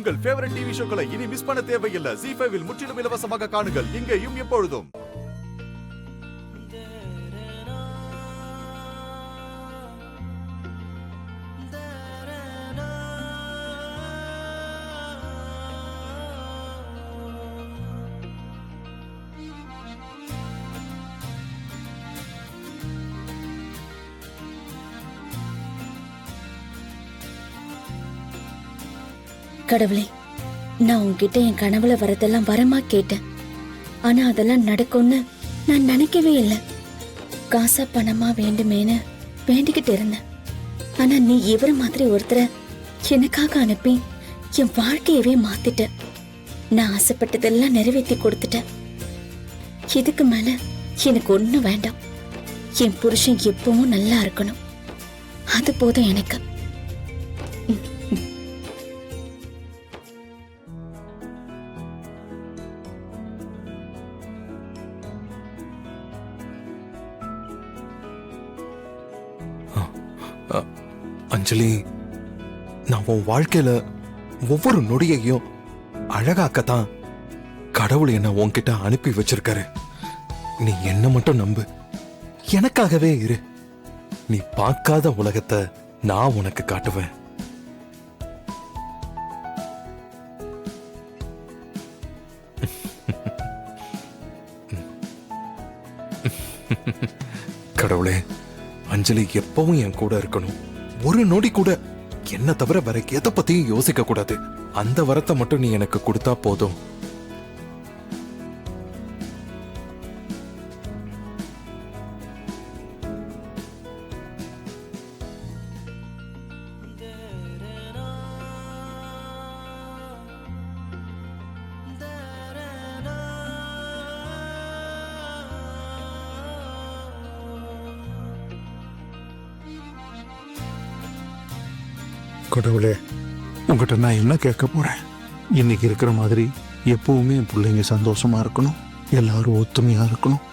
உங்கள் favourite TV ஷோக்களை இனி miss பண்ண தேவையில்லை. ZEE5 இல் முற்றிலும் இலவசமாக காணுங்கள், இங்கேயும் எப்பொழுதும். கடவுளே, நான் உன்கிட்ட என் கனவுல வரதெல்லாம் வரமா கேட்டேன். ஆனா அதெல்லாம் நடக்கும்னு நான் நினைக்கவே இல்லை. காசா பணமா வேண்டுமேனு வேண்டிக்கிட்டு இருந்தேன். ஆனா நீ இவர மாதிரி ஒருத்தரை எனக்காக அனுப்பி என் வாழ்க்கையவே மாத்திட்ட. நான் ஆசைப்பட்டதெல்லாம் நிறைவேற்றி கொடுத்துட்டேன். இதுக்கு மேல எனக்கு ஒண்ணும் வேண்டாம். என் புருஷன் எப்பவும் நல்லா இருக்கணும், அது போதும் எனக்கு. அஞ்சலி, நான் உன் வாழ்க்கையில ஒவ்வொரு நொடியையும் அழகாக்கத்தான் கடவுள் என்ன உன்கிட்ட அனுப்பி வச்சிருக்காரு. நீ என்ன மட்டும் நம்பு, எனக்காகவே இரு. நீ பார்க்காத உலகத்தை நான் உனக்கு காட்டுவேன். கடவுளே, அஞ்சலி எப்பவும் என் கூட இருக்கணும். ஒரு நொடி கூட என்ன தவிர வேற எதை பத்தியும் யோசிக்க கூடாது. அந்த வரத்தை மட்டும் நீ எனக்கு கொடுத்தா போதும். கடவுளே, உங்ககிட்ட நான் என்ன கேட்க போறேன்? இன்னைக்கு இருக்கிற மாதிரி எப்பவுமே என் பிள்ளைங்க சந்தோஷமா இருக்கணும், எல்லாரும் ஒத்துமையா இருக்கணும்.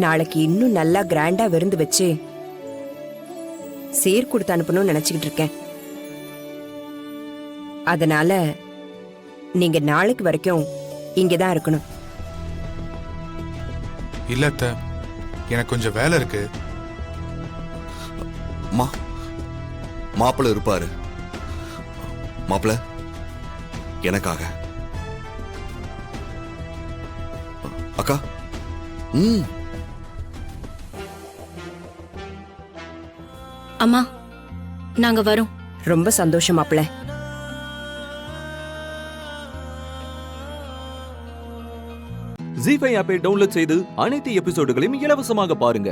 நாளைக்கு இன்னும் நல்லா கிராண்டா விருந்து வச்சு சீர் கொடுத்து அனுப்பணும்னு நினைச்சுக்கிட்டு இருக்கேன். அதனால நீங்க நாளைக்கு வரைக்கும் இங்கதான் இருக்கணும். இல்ல அத்தை, எனக்கு கொஞ்சம் வேலை இருக்கு. மாப்பிள்ள இருப்பாரு. மாப்பிள்ள எனக்காக. அக்கா, அம்மா, நாங்க வரோம். ரொம்ப சந்தோஷம் மாப்பிள்ள. ZEE5 ஆப்பை டவுன்லோட் செய்து அனைத்து எபிசோடுகளையும் இலவசமாக பாருங்க.